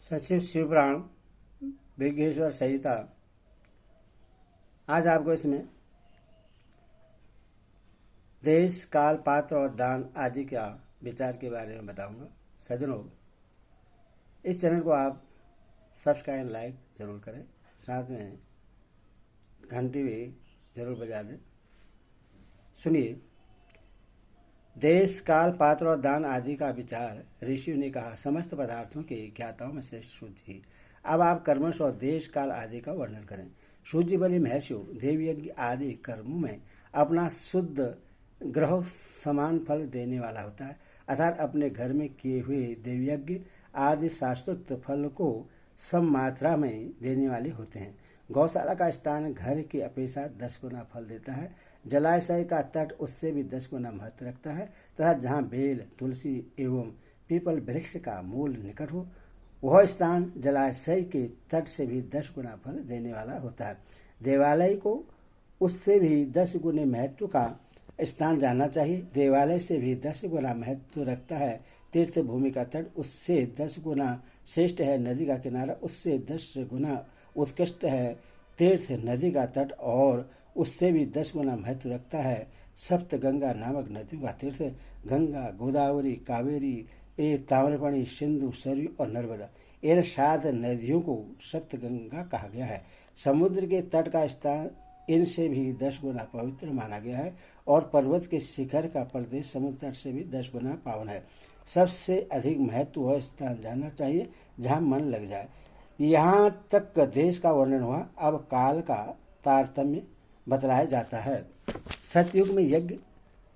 सचिव शिवपुराण विघ्नेश्वर संहिता। आज आपको इसमें देश, काल, पात्र और दान आदि का विचार के बारे में बताऊंगा। सज्जनों, इस चैनल को आप सब्सक्राइब लाइक जरूर करें, साथ में घंटी भी जरूर बजा दें। सुनिए, देश, काल, पात्र और दान आदि का विचार ऋषियों ने कहा। समस्त पदार्थों के ज्ञाताओं में श्रेष्ठ सूर्य जी। अब आप कर्मश और देश, काल आदि का वर्णन करें। सूर्य बलि महर्षियों, देवयज्ञ आदि कर्मों में अपना शुद्ध ग्रह समान फल देने वाला होता है, अर्थात अपने घर में किए हुए देवयज्ञ आदि शास्त्रोक्त फल को सम मात्रा में देने वाले होते हैं। गौशाला का स्थान घर की अपेक्षा 10 गुना फल देता है। जलाशय का तट उससे भी 10 गुना महत्व रखता है तथा जहाँ बेल, तुलसी एवं पीपल वृक्ष का मूल निकट हो, वह स्थान जलाशय के तट से भी 10 गुना फल देने वाला होता है। देवालय को उससे भी 10 गुने महत्व का स्थान जानना चाहिए। देवालय से भी 10 गुना महत्व रखता है तीर्थ भूमि का तट, उससे 10 गुना श्रेष्ठ है नदी का किनारा, उससे 10 गुना उत्कृष्ट है तीर्थ नदी का तट, और उससे भी 10 गुना महत्व रखता है सप्त गंगा नामक नदियों का तीर्थ। गंगा, गोदावरी, कावेरी, ताम्रपर्णी, सिंधु, सरयू और नर्मदा, इन 7 नदियों को सप्त गंगा कहा गया है। समुद्र के तट का स्थान इनसे भी 10 गुना पवित्र माना गया है, और पर्वत के शिखर का प्रदेश समुद्र तट से भी 10 गुना पावन है। सबसे अधिक महत्व वह स्थान जानना चाहिए जहाँ मन लग जाए। यहाँ तक देश का वर्णन हुआ। अब काल का तारतम्य बतलाया जाता है। सतयुग में यज्ञ,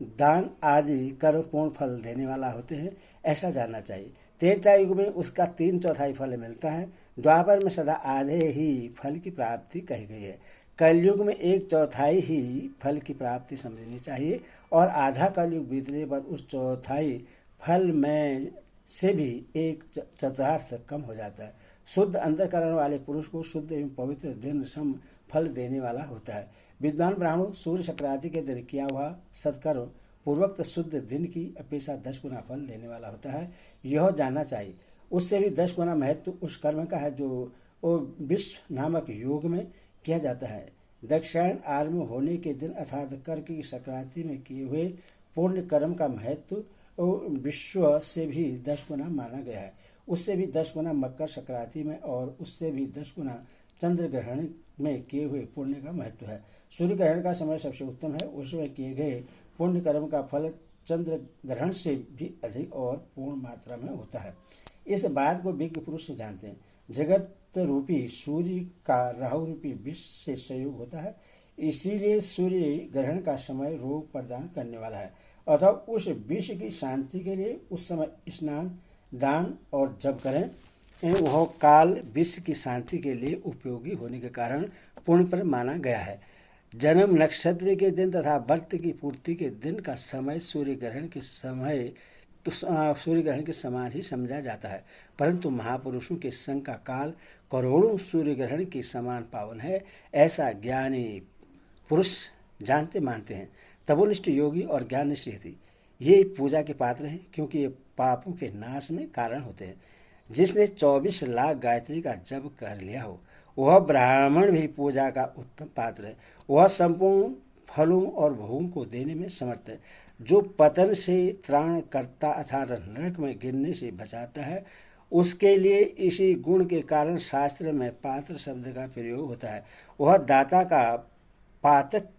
दान आदि कर्म पूर्ण फल देने वाला होते हैं, ऐसा जानना चाहिए। त्रेता युग में उसका 3/4 फल मिलता है। द्वापर में सदा आधे ही फल की प्राप्ति कही गई है। कलयुग में 1/4 ही फल की प्राप्ति समझनी चाहिए, और आधा कलयुग बीतने पर उस 1/4 फल में से भी 1/4 कम हो जाता है। शुद्ध अंतःकरण वाले पुरुष को शुद्ध एवं पवित्र दिन सम फल देने वाला होता है। विद्वान ब्राह्मणों, सूर्य संक्रांति के दिन किया हुआ सत्कर्म पूर्वोक्त शुद्ध दिन की अपेक्षा 10 गुना फल देने वाला होता है, यह जानना चाहिए। उससे भी 10 गुना महत्व उस कर्म का है जो विश्व नामक योग में किया जाता है। दक्षिणायन आरंभ होने के दिन अर्थात कर्क की संक्रांति में किए हुए पुण्य कर्म का महत्व विश्व से भी 10 गुना माना गया है। उससे भी 10 गुना मकर संक्रांति में, और उससे भी 10 गुना चंद्र ग्रहण में किए हुए पुण्य का महत्व है। सूर्य ग्रहण का समय सबसे उत्तम है, उसमें किए गए पुण्य कर्म का फल चंद्र ग्रहण से भी अधिक और पूर्ण मात्रा में होता है। इस बात को विज्ञ पुरुष से जानते हैं। जगत रूपी सूर्य का राहु रूपी विष से संयोग होता है, इसीलिए सूर्य ग्रहण का समय रोग प्रदान करने वाला है। अतः उस विष की शांति के लिए उस समय स्नान, दान और जप करें। वह काल विष की शांति के लिए उपयोगी होने के कारण पुण्यप्रद माना गया है। जन्म नक्षत्र के दिन तथा व्रत की पूर्ति के दिन का समय सूर्य ग्रहण के समान ही समझा जाता है, परंतु महापुरुषों के संग का काल करोड़ों सूर्य ग्रहण के समान पावन है, ऐसा ज्ञानी पुरुष जानते मानते हैं। तपोनिष्ठ योगी और ज्ञाननिष्ठ यति ये पूजा के पात्र हैं, क्योंकि ये पापों के नाश में कारण होते हैं। जिसने 24 लाख गायत्री का जप कर लिया हो, वह ब्राह्मण भी पूजा का उत्तम पात्र है। वह संपूर्ण फलों और भोगों को देने में समर्थ है। जो पतन से त्राण करता अर्थात नरक में गिरने से बचाता है, उसके लिए इसी गुण के कारण शास्त्र में पात्र शब्द का प्रयोग होता है। वह दाता का पातक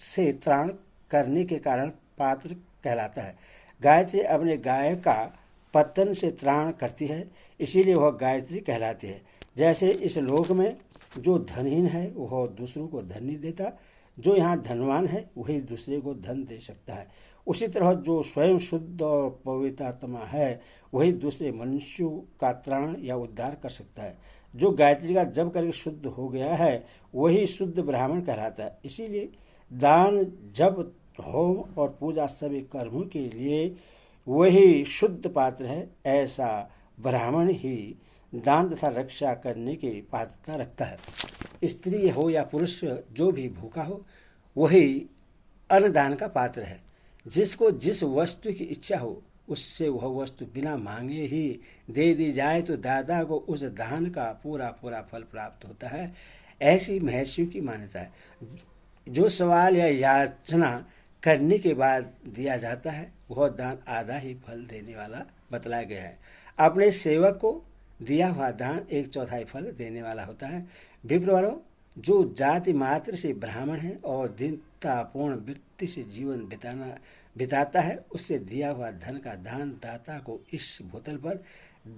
से त्राण करने के कारण पात्र कहलाता है। गायत्री अपने गाय का पतन से त्राण करती है, इसीलिए वह गायत्री कहलाती है। जैसे इस लोक में जो धनहीन है वह दूसरों को धन नहीं देता, जो यहाँ धनवान है वही दूसरे को धन दे सकता है। उसी तरह जो स्वयं शुद्ध और पवित्रात्मा है वही दूसरे मनुष्यों का त्राण या उद्धार कर सकता है। जो गायत्री का जप करके शुद्ध हो गया है वही शुद्ध ब्राह्मण कहलाता है। इसीलिए दान, जप, होम और पूजा सभी कर्मों के लिए वही शुद्ध पात्र है। ऐसा ब्राह्मण ही दान तथा रक्षा करने की पात्रता रखता है। स्त्री हो या पुरुष, जो भी भूखा हो वही अन्नदान का पात्र है। जिसको जिस वस्तु की इच्छा हो उससे वह वस्तु बिना मांगे ही दे दी जाए तो दाता को उस दान का पूरा पूरा फल प्राप्त होता है। ऐसी महर्षियों की मान्यता है। जो सवाल या याचना करने के बाद दिया जाता है वह दान आधा ही फल देने वाला बतलाया गया है। अपने सेवक को दिया हुआ दान 1/4 फल देने वाला होता है। विप्रवरों, जो जाति मात्र से ब्राह्मण है और दीनतापूर्ण वृत्ति से जीवन बिताता है, उससे दिया हुआ धन का दान दाता को इस भूतल पर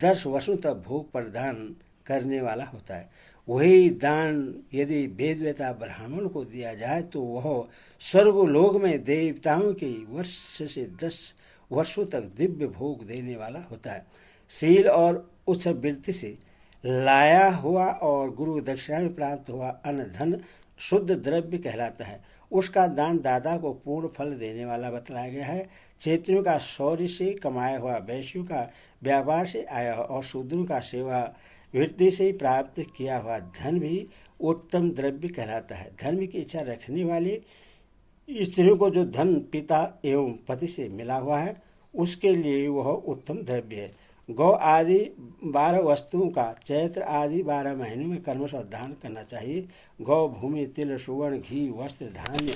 10 वर्षों तक भोग प्रदान करने वाला होता है। वही दान यदि वेदवेता ब्राह्मण को दिया जाए तो वह स्वर्गलोक में देवताओं के वर्ष से 10 वर्षों तक दिव्य भोग देने वाला होता है। शील और उच्च वृत्ति से लाया हुआ और गुरु दक्षिणा में प्राप्त हुआ अन्न धन शुद्ध द्रव्य कहलाता है। उसका दान दाता को पूर्ण फल देने वाला बतलाया गया है। क्षेत्रियों का शौर्य से कमाया हुआ, वैश्यों का व्यापार से आया और शूद्रों का सेवा वृत्ति से प्राप्त किया हुआ धन भी उत्तम द्रव्य कहलाता है। धर्म की इच्छा रखने वाले स्त्रियों को जो धन पिता एवं पति से मिला हुआ है उसके लिए वह उत्तम द्रव्य है। गौ आदि 12 वस्तुओं का चैत्र आदि 12 महीनों में कर्मश दान करना चाहिए। गौ, भूमि, तिल, सुवर्ण, घी, वस्त्र, धान्य,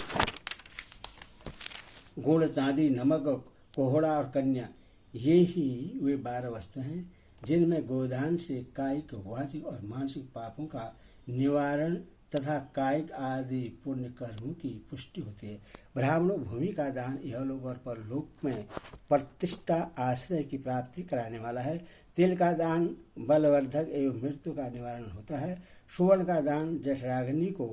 गुड़, चांदी, नमक, कोहड़ा और कन्या, ये ही वे 12 वस्तु हैं जिनमें गोदान से कायिक, वाचिक और मानसिक पापों का निवारण तथा कायिक आदि पुण्य कर्मों की पुष्टि होती है। ब्राह्मणों, भूमि का दान यहलोक और परलोक में प्रतिष्ठा आश्रय की प्राप्ति कराने वाला है। तिल का दान बलवर्धक एवं मृत्यु का निवारण होता है। सुवर्ण का दान जठराग्नि को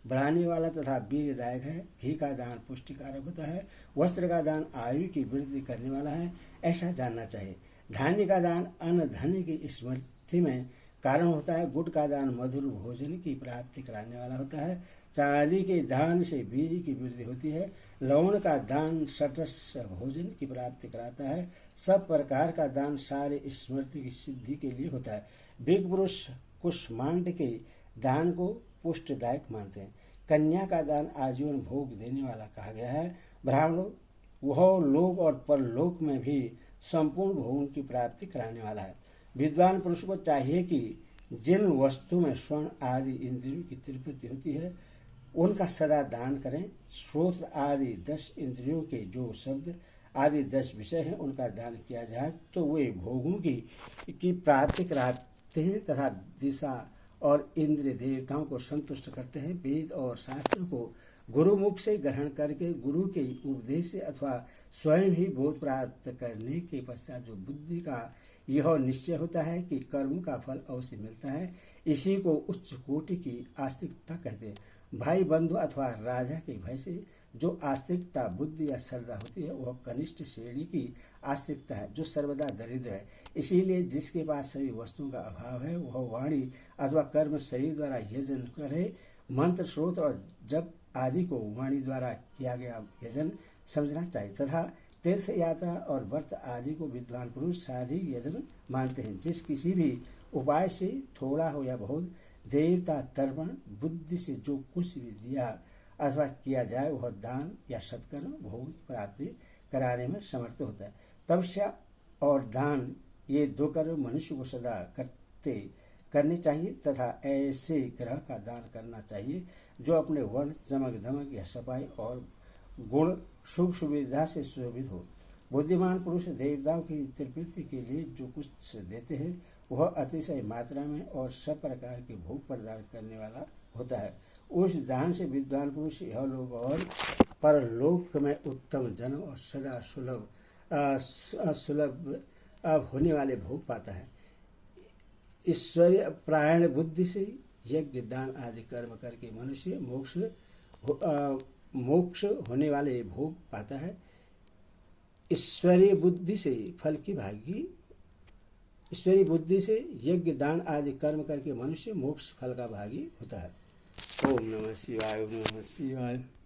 बढ़ाने वाला तथा वीरदायक है। घी का दान पुष्टिकारक होता है। वस्त्र का दान आयु की वृद्धि करने वाला है, ऐसा जानना चाहिए। धान्य का दान अन्न धन की स्मृति में कारण होता है। गुड़ का दान मधुर भोजन की प्राप्ति कराने वाला होता है। चांदी के दान से वीर्य की वृद्धि होती है। लवण का दान सटस भोजन की प्राप्ति कराता है। सब प्रकार का दान सारे स्मृति की सिद्धि के लिए होता है। बिग पुरुष कुष्मांड के दान को पुष्टदायक मानते हैं। कन्या का दान आजीवन भोग देने वाला कहा गया है। ब्राह्मणों, वह लोक और परलोक में भी संपूर्ण भोगों की प्राप्ति कराने वाला है। विद्वान पुरुष को चाहिए कि जिन वस्तु में स्वर्ण आदि इंद्रियों की तृप्ति होती है उनका सदा दान करें। श्रोत्र आदि 10 इंद्रियों के जो शब्द आदि 10 विषय हैं उनका दान किया जाए तो वे भोगों की प्राप्ति कराते हैं तथा दिशा और इंद्रिय देवताओं को संतुष्ट करते हैं। वेद और शास्त्र को गुरुमुख से ग्रहण करके गुरु के उपदेश से अथवा स्वयं ही बोध प्राप्त करने के पश्चात जो बुद्धि का यह निश्चय होता है कि कर्म का फल अवश्य मिलता है, इसी को उच्च कोटि की आस्तिकता कहते हैं। भाई बंधु अथवा राजा के भय से जो आस्तिकता बुद्धि या श्रद्धा होती है वह कनिष्ठ श्रेणी की आस्तिकता है जो सर्वदा दरिद्र है। इसीलिए जिसके पास सभी वस्तुओं का अभाव है वह वाणी अथवा कर्म शरीर द्वारा यजन करे। मंत्र, स्रोत और जप आदि को वाणी द्वारा किया गया यजन समझना चाहिए तथा तीर्थ यात्रा और व्रत आदि को विद्वान पुरुष शारीरिक यजन मानते हैं। जिस किसी भी उपाय से थोड़ा हो या बहुत देवता तर्पण बुद्धि से जो कुछ भी दिया अथवा किया जाए वह दान या सत्कर्म भोग की प्राप्ति कराने में समर्थ होता है। तपस्या और दान ये 2 कर्म मनुष्य को सदा करने चाहिए तथा ऐसे ग्रह का दान करना चाहिए जो अपने वर्ण, चमक धमक या सफाई और गुण सुख सुविधा से सुशोभित हो। बुद्धिमान पुरुष देवताओं की तृप्ति के लिए जो कुछ देते हैं वह अतिशय मात्रा में और सब प्रकार के भोग प्रदान करने वाला होता है। उस दान से विद्वान पुरुष यह लोग और परलोक में उत्तम जन्म और सदा सुलभ होने वाले भोग पाता है। ईश्वरीय प्रायण बुद्धि से यज्ञ, दान आदि कर्म करके मनुष्य मोक्ष होने वाले भोग पाता है। ईश्वरीय बुद्धि से फल की भागी, ईश्वरीय बुद्धि से यज्ञ, दान आदि कर्म करके मनुष्य मोक्ष फल का भागी होता है। ओम नमः शिवाय, ओम नमः शिवाय।